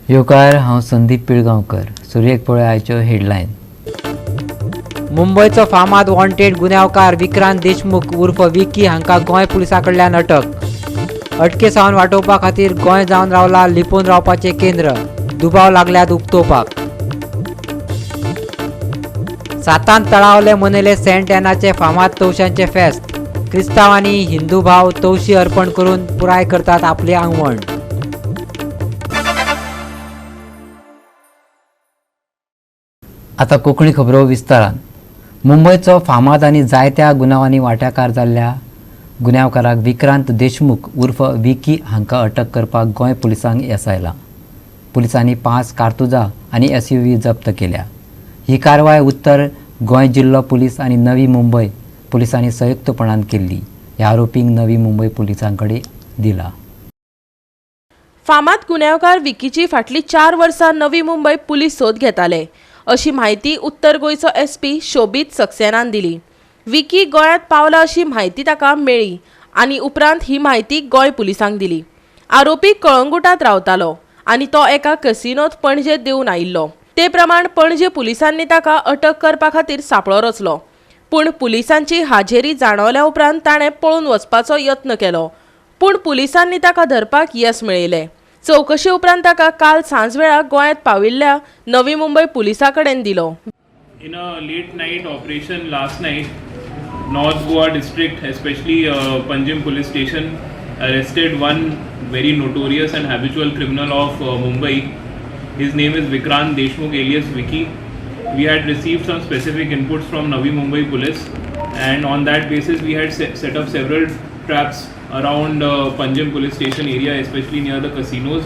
योकार हांव संदीप पिळगांवकर. सुरयेक पळय आयच्यो हेडलायन. मुंबयचो फामाद वॉन्टेड गुन्यांवकार विक्रांत देशमुख उर्फ विकी हांकां गोंय पुलिसां कडल्यान अटक. अटके सावन वाटावपा खातीर गोंय जावन रावला लिपोवन रावपाचें केंद्र. दुबाव लागल्यात उक्तोवपाक. सातांत तळावले मनयले सेंट एनाचे फामाद तवशांचे फेस्त. क्रिस्तांव आनी हिंदू भाव तवशी अर्पण करून पुराय करतात आपली आंगवण. आतां कोंकणी खबरो विस्तारान. मुंबयचो फामाद आनी जायत्या गुन्यांवांनी वांटेकार जाल्ल्या गुन्यांवकाराक विक्रांत देशमुख उर्फ विकी हांकां अटक करपाक गोंय पुलिसांक येसायला. पुलिसांनी 5 कारतुजां आनी SUV जप्त केल्या. ही कारवाय उत्तर गोंय जिल्लो पुलीस आनी नवी मुंबय पुलिसांनी संयुक्तपणान केल्ली. ह्या आरोपींक नवी मुंबय पुलिसां कडेन दिला. फामाद गुन्यांवकार विकीची फाटली 4 वर्सां नवी मुंबय पुलीस सोद घेताले अशी माहिती उत्तर गोंयचो SP शोभीत सक्सेनान दिली. विकी गोंयांत पावला अशी माहिती ताका मेळ्ळी आनी उपरांत ही माहिती गोंय पुलिसांक दिली. आरोपी कळंगुटात रावतालो आनी तो एका कसिनोत पणजे देवन आयिल्लो. ते प्रमाण पणजे पुलिसांनी ताका अटक करपा खातीर सांपळो रचलो. पूण पुलिसांची हाजेरी जाणवल्या उपरांत ताणें पळून वचपाचो यत्न केलो. पूण पुलिसांनी ताका धरपाक येस मेळयलें. चौकशी उपरांत ताका काल सांजवेळा गोंयांत पाविल्ल्या नवी मुंबय पुलिसां कडेन दिलो. In a late night operation last night, North Goa district, especially Panjim police station, arrested one very notorious and habitual criminal of Mumbai. His name is Vikrant Deshmukh alias Vicky. We had received some specific inputs from Navi Mumbai police, and on that basis we had set up several traps around Panjim police station area, especially near the casinos.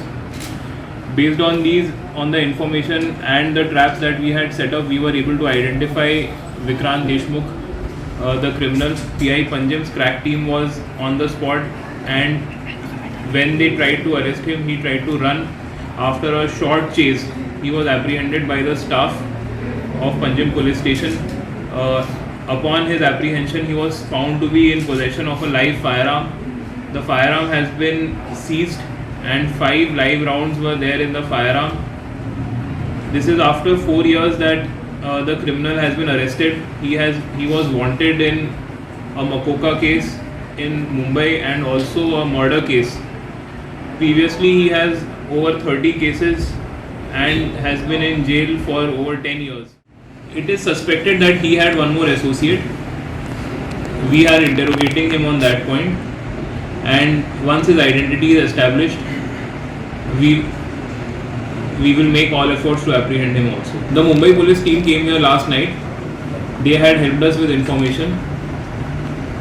Based on the information and the traps that we had set up, we were able to identify Vikrant Deshmukh, the criminal. PI Panjim's crack team was on the spot, and when they tried to arrest him, he tried to run. After a short chase, he was apprehended by the staff of Panjim police station. Upon his apprehension, he was found to be in possession of a live firearm. The firearm has been seized and 5 live rounds were there in the firearm. This is after 4 years that the criminal has been arrested. He was wanted in a Makoka case in Mumbai and also a murder case. Previously he has over 30 cases and has been in jail for over 10 years. It is suspected that he had one more associate. We are interrogating him on that point, and once his identity is established, we will make all efforts to apprehend him also. The Mumbai police team came here last night. They had helped us with information.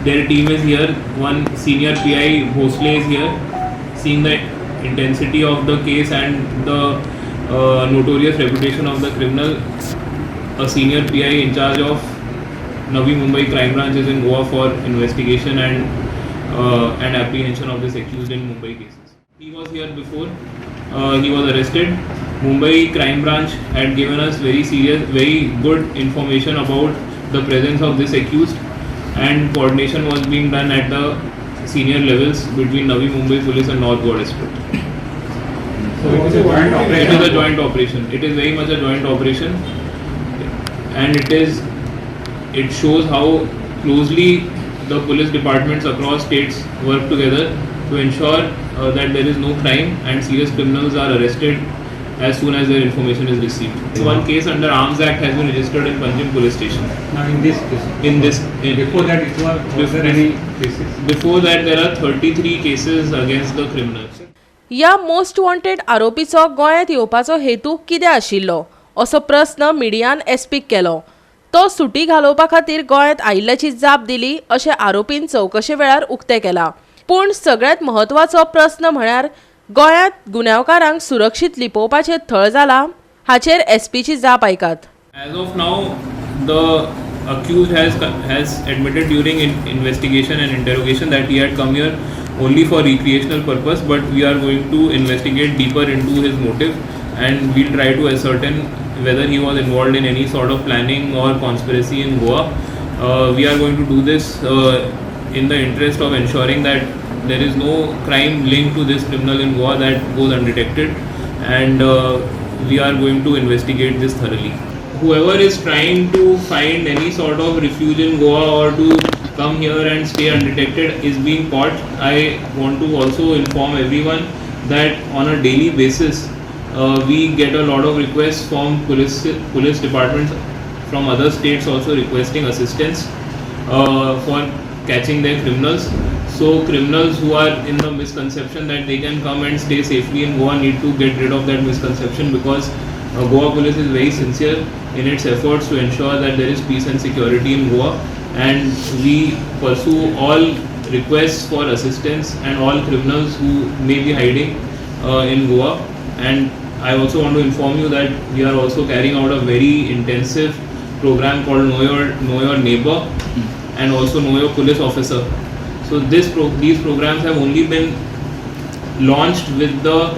Their team is here. One senior PI Bhosle is here. Seeing the intensity of the case and the notorious reputation of the criminal, a senior PI in charge of Navi Mumbai crime branch is in Goa for investigation and apprehension of this accused in Mumbai cases. He was here before. He was arrested. Mumbai crime branch had given us very good information about the presence of this accused, and coordination was being done at the senior levels between Navi Mumbai police and North Goa district. So it is a joint operation. It is a joint operation. It is very much a joint operation, and it shows how closely the police departments across states work together to ensure that there is no crime and serious criminals are arrested as soon as their information is received. One case under Arms Act has been registered in Panjim police station. Now in this case. Before that was there any cases? Before that there are 33 cases against the criminals. या most wanted आरोपीचो गोंयांत येवपाचो हेतू कितें आशिल्लो असो प्रस्न मिडियान SPक केलो. तो सुटी घालोवपा खातीर गोंयांत आयिल्ल्याची जाप दिली अशें आरोपीन चौकशे वेळार उक्तें केलां. पूण सगळ्यांत म्हत्वाचो प्रस्न म्हळ्यार गोंयांत गुन्यांवकारांक सुरक्षीत लिपोवपाचें थळ जालां हाचेर SPची जाप आयकात. As of now, the accused has admitted during investigation and interrogation that he had come here only for recreational purpose, but we are going to investigate deeper into his motive, and we'll try to ascertain whether he was involved in any sort of planning or conspiracy in Goa. We are going to do this in the interest of ensuring that there is no crime linked to this criminal in Goa that goes undetected. and we are going to investigate this thoroughly. Whoever is trying to find any sort of refuge in Goa or to come here and stay undetected is being caught. I want to also inform everyone that on a daily basis we get a lot of requests from police departments from other states also requesting assistance for catching their criminals. So criminals who are in the misconception that they can come and stay safely in Goa need to get rid of that misconception, because Goa police is very sincere in its efforts to ensure that there is peace and security in Goa, and we pursue all requests for assistance and all criminals who may be hiding in Goa. And I also want to inform you that we are also carrying out a very intensive program called Know Your Neighbor and also Know Your Police Officer. So these programs have only been launched with the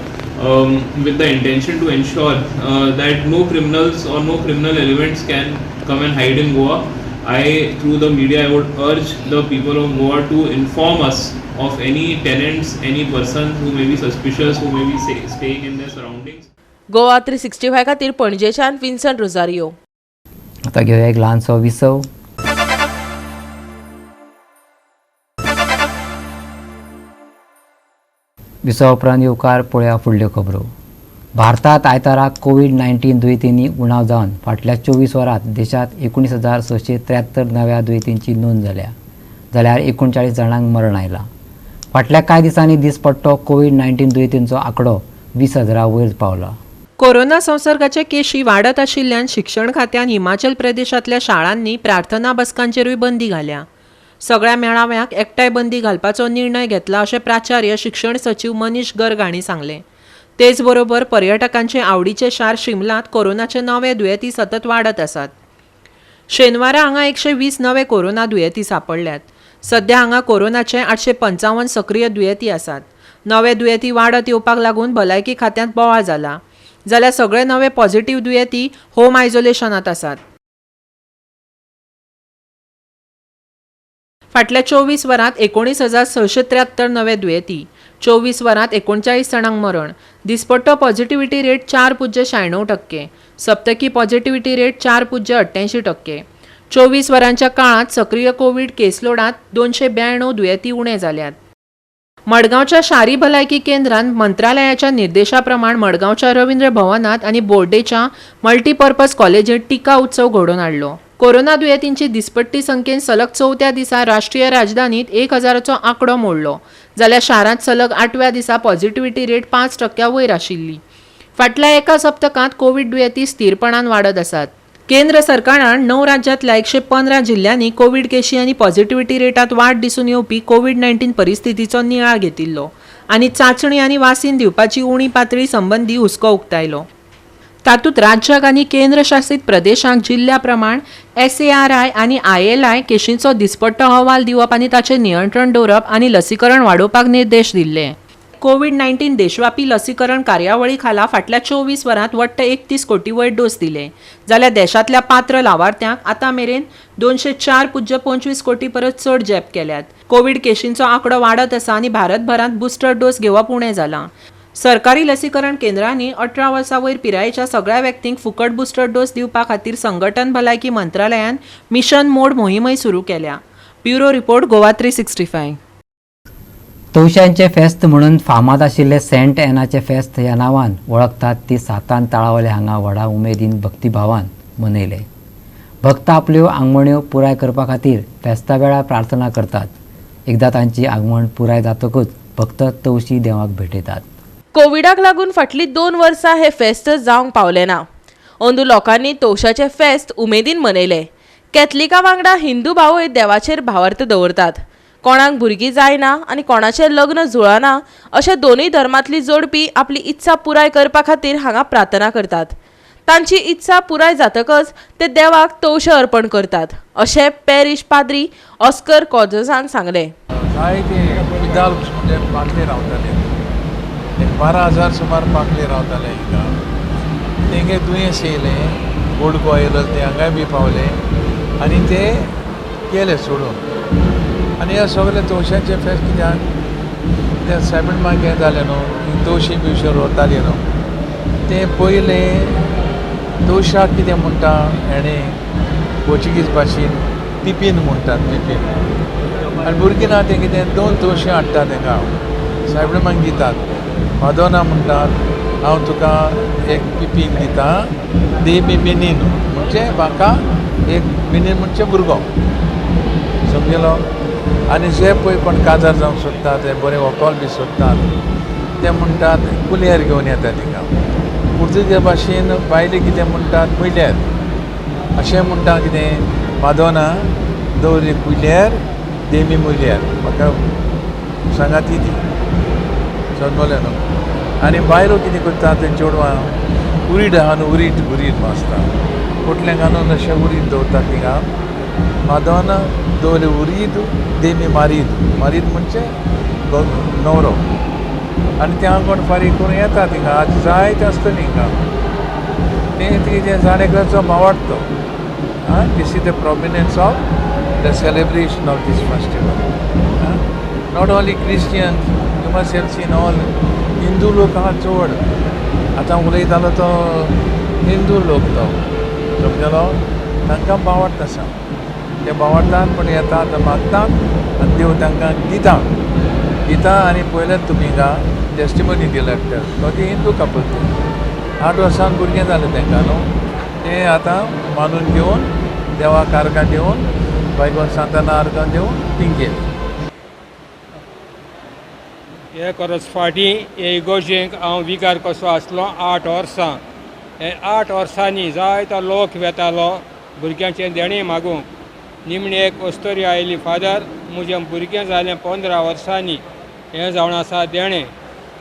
intention to ensure that no criminals or no criminal elements can come and hide in Goa. Through the media, I would urge the people of Goa to inform us of any tenants, any person who may be suspicious, who may be staying in their surroundings. Goa 365 खातीर पणजेच्यान विन्संट Rosario. आता घेऊया एक ल्हानसो विसव. विसव उपरांत येवकार पळोवया फुडल्यो खबरो. भारतात आयताराक कोविड-19 दुयेंतींनी उणाव जावन फाटल्या 24 वरांत देशांत 19,673 नव्या दुयेंतींची नोंद जाल्या, जाल्यार 39 जाणांक मरण आयलां. फाटल्या कांय दिसांनी दिसपट्टो कोविड-19 दुयेंतींचो आंकडो 20,000 वयर पावला. कोरोना संसर्गाचे केशी वाडत आशिल्ल्यान शिक्षण खात्यान हिमाचल प्रदेशांतल्या शाळांनी प्रार्थना बसकांचेरूय बंदी घाल्या. सगळ्या मेळाव्यांक एकठांय बंदी घालपाचो निर्णय घेतला अशें प्राचार्य शिक्षण सचिव मनीश गर्ग हांणी सांगलें. तेच बरोबर पर्यटकांचे आवडीचे शार शिमलांत कोरोनाचे नवे दुयेंती सतत वाडत आसात. शेनवारा हांगा 120 नवे कोरोना दुयेंती सांपडल्यात. सध्या हांगा कोरोनाचे 855 सक्रिय दुयेंती आसात. नवे दुयेंती वाडत येवपाक लागून भलायकी खात्यांत बोवाळ जाला, जाल्यार सगळे नवे पॉझिटिव्ह दुयेंती होम आयसोलेशनांत आसात. फाटल्या 24 वरांत 19,673 नवे दुयेंती, 24 वरांत 39 जाणांक मरण. दिसपट्टो पॉझिटिव्हिटी रेट 4.96%, सप्तकी पॉझिटिव्हिटी रेट 4.88%. 24 वरांच्या काळात सक्रिय कोविड केसलोडांत 292 दुयेंती उणे जाल्यात. मडगांवच्या शारी भलायकी केंद्रांत मंत्रालयाच्या निर्देशाप्रमाण मडगांवच्या रवींद्र भवनात आनी बोर्डेच्या मल्टीपर्पज कॉलेजींत टिका उत्सव घडोवन हाडलो. कोरोना दुयेंतींची दिसपट्टी संख्येन सलग 4थ्या दिसा राष्ट्रीय राजधानीत 1,000चो आंकडो मोडलो, जाल्यार शारांत सलग 8व्या दिसा पॉझिटिव्हिटी रेट 5% वयर आशिल्ली. फाटल्या एका सप्तकांत कोविड दुयेंती स्थिरपणान वाडत आसात. केंद्र सरकारान 9 राज्यांतल्या 115 जिल्ल्यांनी कोविड केशी आनी पॉझिटिव्हिटी रेटांत वाड दिसून येवपी कोविड-19 परिस्थितीचो नियाळ घेतिल्लो आनी चांचणी आनी वासीन दिवपाची उणी पातळी संबंदी हुस्को उक्तायलो. तातूंत राज्याक आनी केंद्रशासीत प्रदेशांक जिल्ल्या प्रमाण SARI आनी ILI केशींचो दिसपट्टो अहवाल दिवप आनी ताचेर नियंत्रण दवरप आनी लसीकरण वाडोवपाक निर्देश दिल्ले. कोविड-19 देशव्यापी लसीकरण कार्यावळी खाला फाटल्या 24 वरांत वट्ट 31 कोटी वयर डोस दिले, जाल्यार देशांतल्या पात्र लावार्थ्यांक आतां मेरेन 204.25 कोटी परस चड जॅप केल्यात. कोविड केशींचो आंकडो वाडत आसा आनी भारतभरांत बुस्टर डोस घेवप उणें जालां. सरकारी लसीकरण केंद्रांनी 18 वर्सां वयर पिरायेच्या सगळ्या व्यक्तींक फुकट बुस्टर डोस दिवपा खातीर संघटन भलायकी मंत्रालयान मिशन मोड मोहीमय सुरू केल्या. Bureau report Goa 365. तवशांचे फेस्त म्हणून फामाद आशिल्ले सेंट एनाचे फेस्त ह्या नांवान वळखतात ती सातान ताळावले हांगा व्हडा उमेदीन भक्तिभावान मनयले. भक्त आपल्यो आंगवण्यो पुराय करपा खातीर फेस्ता वेळार प्रार्थना करतात. एकदां तांची आंगवण पुराय जातकूच भक्त तवशी देवाक भेटयतात. कोविडाक लागून फाटलीं 2 वर्सां हे फेस्त जावंक पावलें ना. अंदू लोकांनी तवशाचे फेस्त उमेदीन मनयले. कॅथलिकां वांगडा हिंदू भावूय देवाचेर भावार्थ दवरतात. कोणाक भुरगीं जायना आनी कोणाचें लग्न जुळना अशा दोनूय धर्मांतली जोडपी आपली इत्सा पुराय करपा खातीर हांगा प्रार्थना करतात. तांची इत्सा पुराय जातकच ते देवाक तवशे अर्पण करतात, अशें पॅरिश पाद्री ऑस्कर कॉजसान सांगलें. जायते विदाल म्हणजे पाकले रावताले, 12,000 सुमार पाकले रावताले हिंगा. तेंगे दुयेंस येयलें, ओल्ड गोवा येयलो, ते हांगाय बी पावले आनी ते गेले सोडून. आनी ह्या सगळे तवशांचे फेस्त कित्याक ते सायबीण मागीर हें जालें न्हू, तवशी बिवशी व्हरताली न्हू, ते पयलें तोशाक कितें म्हणटा हेणे पोर्चुगीज भाशेन पिपीन म्हणटात पिपीन आनी भुरगीं ना ते कितें 2 तोशे हाडटा तांकां सायबीण दितात मादोना म्हणटात हांव तुका एक पिपीन दिता दे मी मिनीन म्हणजे म्हाका एक मिनीन म्हणजे भुरगो समजलो आनी जे पळय कोण काजार जावंक सोदतात ते बरें वकोल बी सोदतात ते म्हणटात कुलेर घेवन येता तिका पुर्तुगेज भाशेन बायले कितें म्हणटात मुयल्यार अशें म्हणटा कितें मादोना दवरी कुलेर देमी मुयल्यार म्हाका सांगात ती समजलें न्हू आनी बायलो कितें करतात ते चेडवां उरीड आहा न्हू उरीद मासता पोटल्याक घालून अशें उरीद दवरतात थिंगा मादोना दवरी उरीद देमी मारीद म्हणजे नवरो आनी त्या कोण फारीक करून येता थिंगा आज जायते आसतली हिंगा ते जाणेकाराचो भावार्थो this is the prominence of the celebration of this festival not only Christians you must have seen all Hindu लोक आहा चड आतां उलयतालो तो हिंदू लोक तो समजलो तांकां भावार्थ आसा ते भावार्थान पण येतात मागतात आनी देव तांकां दिता आनी पयलेच तुमी हिंगा टेस्टिमनी दिला तो ती हिंदू कपल 8 वर्सान भुरगें जालें तांकां न्हू ते आतां मानून घेवन देवाक आर्गां दिवन बायकोन सांताना आर्गां दिवन तिंगेर हे परस फाटीं हे इगोर्जेक हांव विकार कसो आसलो 8 वर्सां हे 8 वर्सांनी जायतो लोक वेतालो भुरग्यांचें देणें मागूंक निमणे एक अस्तोरी आयली फादर म्हजें भुरगें जालें 15 वर्सांनी हें जावन आसा देणें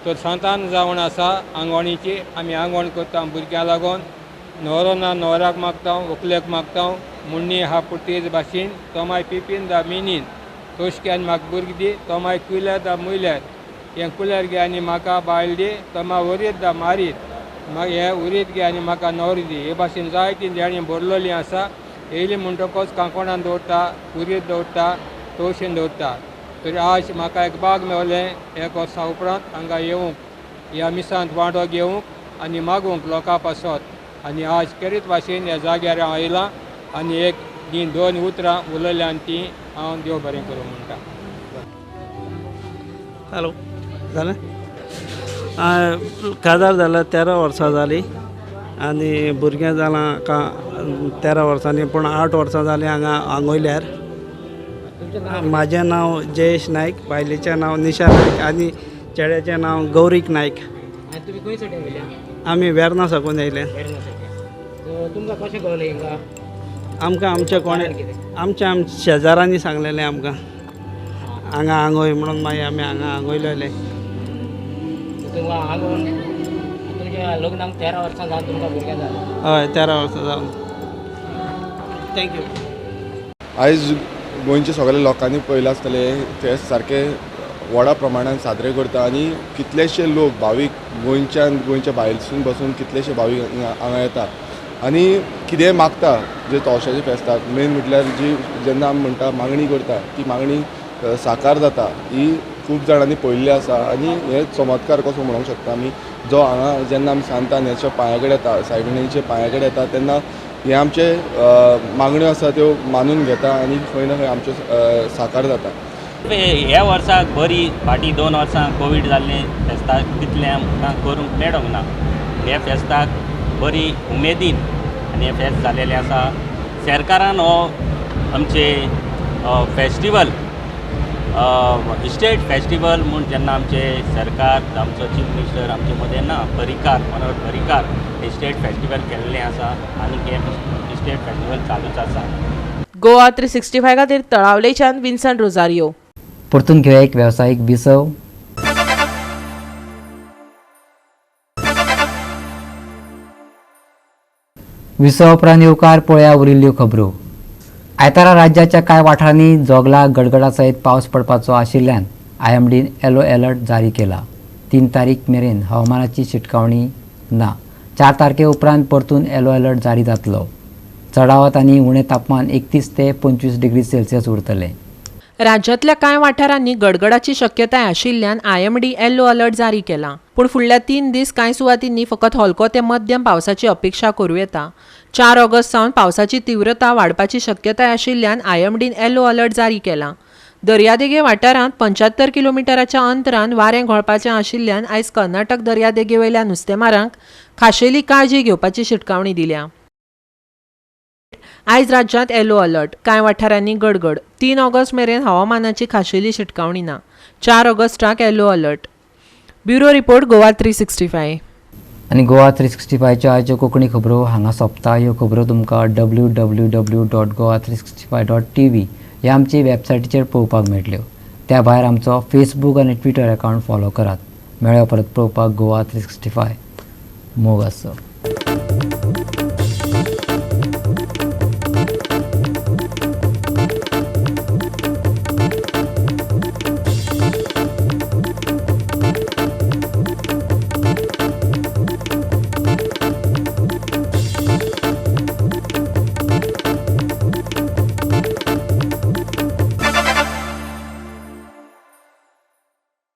तर सांतान जावन आसा आंगवणीची आमी आंगवण करता भुरग्यां लागून न्हवरो ना न्हवऱ्याक मागता व्हंकलेक मागता मुन्नी हा पुर्तुगेज भाशेन तोमाय पिपीन दा मिनीन तोशक्यान म्हाका भुरगीं दी तोमाय कुल्यार दा मुयल्यार हें कुल्यार घे आनी म्हाका बायल दी तोमा उरीद दा मारीद हें उरीद घे आनी म्हाका न्हवरो दी हे भाशेन जायतीं देणीं बरलोलीं आसा येयली म्हणटकच कांकोणान दवरता उरीद दवरता तोशेन दवरता तरी आज म्हाका एक भाग मेवलें एक वर्सा उपरांत हांगा येवंक ह्या मिसांत वांटो घेवंक आनी मागूंक लोकां पासत आनी आज केरीत भाशेन ह्या जाग्यार हांव येयलां आनी एक 2 उतरां उलयल्यां आनी तीं हांव देव बरें करूं म्हणटा. हॅलो जालें काजार जाल्यार 13 वर्सां जालीं आनी भुरगें जालां 13 वर्सांनी पूण 8 वर्सां जालीं हांगा आंगोयल्यार. म्हाजें नांव जयेश नायक बायलेचें नांव निशा नायक आनी चेड्याचें नांव गौरीक नायक. आमी वेर्ना साकून येयले. आमकां आमच्या शेजाऱ्यांनी सांगलेलें आमकां हांगा आंगोय म्हणून मागीर आमी हांगा आंगोयलेले. लग्नाक 13 वर्सां जावन तुमकां भुरगें जालें? हय 13 वर्सां जावन. थँक्यू. आयज गोंयच्या सगळ्या लोकांनी पळयलें आसतलें ते सारके व्हडा प्रमाणान साजरे करता आनी कितलेशे लोक भावीक गोंयच्या भायरसून बसून कितलेशे भावीक हांगा येता आनी कितेंय मागता जे तवशाच्या फेस्ताक मेन म्हटल्यार जी जेन्ना आमी म्हणटा मागणी करता ती मागणी साकार जाता ही खूब जाणांनी पळयल्ली आसा आनी हे चमत्कार कसो म्हणूंक शकता आमी जो हांगा जेन्ना आमी सांतान हेच्या पांया कडेन येता सायबिणीच्या पांया कडेन येता तेन्ना हे आमचे मागण्यो आसा त्यो मानून घेता आनी खंय ना खंय आमच्यो साकार जाता. ह्या वर्साक बरी फाटीं 2 वर्सां कोवीड जाल्लें फेस्ताक तितलें आमकां करूंक मेळोंक ना. हे फेस्ताक बरी उमेदीन आनी हे फेस्त जालेलें आसा. सरकारान हो आमचे फेस्टिवल स्टेट फेस्टिवल म्हूण जेन्ना आमचे सरकार आमचो चीफ मिनिस्टर आमचे मदें ना मनोहर पर्रीकार हे स्टेट फेस्टिवल केल्लें आसा आनी हे स्टेट फेस्टिवल चालूच आसा. गोवा 365 खातीर तळावलेच्यान विन्संट रोजारियो. परतून घेवया एक वेवसायीक बिसव. विसव उपरांत येवकार पळोवया उरिल्ल्यो खबरो. आयतारा राज्याच्या कांय वाठारांनी जोगला गडगडा सयत पावस पडपाचो आशिल्ल्यान IMDन येलो अलर्ट जारी केला. 3 तारीख मेरेन हवामानाची शिटकावणी ना. 4 तारखे उपरांत परतून येलो अलर्ट जारी जातलो. चडावत आनी उणें तापमान 31 ते 25 डिग्री सेल्सियस उरतलें. राज्यांतल्या कांय वाठारांनी गडगडाची शक्यताय आशिल्ल्यान IMD येलो अलर्ट जारी केला. पूण फुडल्या 3 दीस कांय सुवातींनी फकत हलको ते मध्यम पावसाची अपेक्षा करूं येता. 4 ऑगस्ट सावन पावसाची तीव्रता वाडपाची शक्यताय आशिल्ल्यान IMDन येलो अलर्ट जारी केला. दर्यादेगे वाठारांत 75 किलोमिटराच्या अंतरान वारें घोळपाचें आशिल्ल्यान आयज कर्नाटक दर्यादेगे वयल्या नुस्तेमारांक खाशेली काळजी घेवपाची शिटकावणी दिल्या. आयज राज्यांत येलो अलर्ट, कांय वाठारांनी गडगड. 3 ऑगस्ट मेरेन हवामानाची खाशेली शिटकावणी ना. 4 ऑगस्टाक yellow alert. Bureau report Goa 365. आनी गोवा 365च्यो आयच्यो कोंकणी खबरो हांगा सोंपता. ह्यो खबरो तुमकां www.goa365.tv ह्या आमचे वेबसायटीचेर पळोवपाक मेळटल्यो. त्या भायर आमचो फेसबूक आनी ट्विटर अकावंट फॉलो करात. मेळ्या परत पळोवपाक गोवा 365. मोग आसो.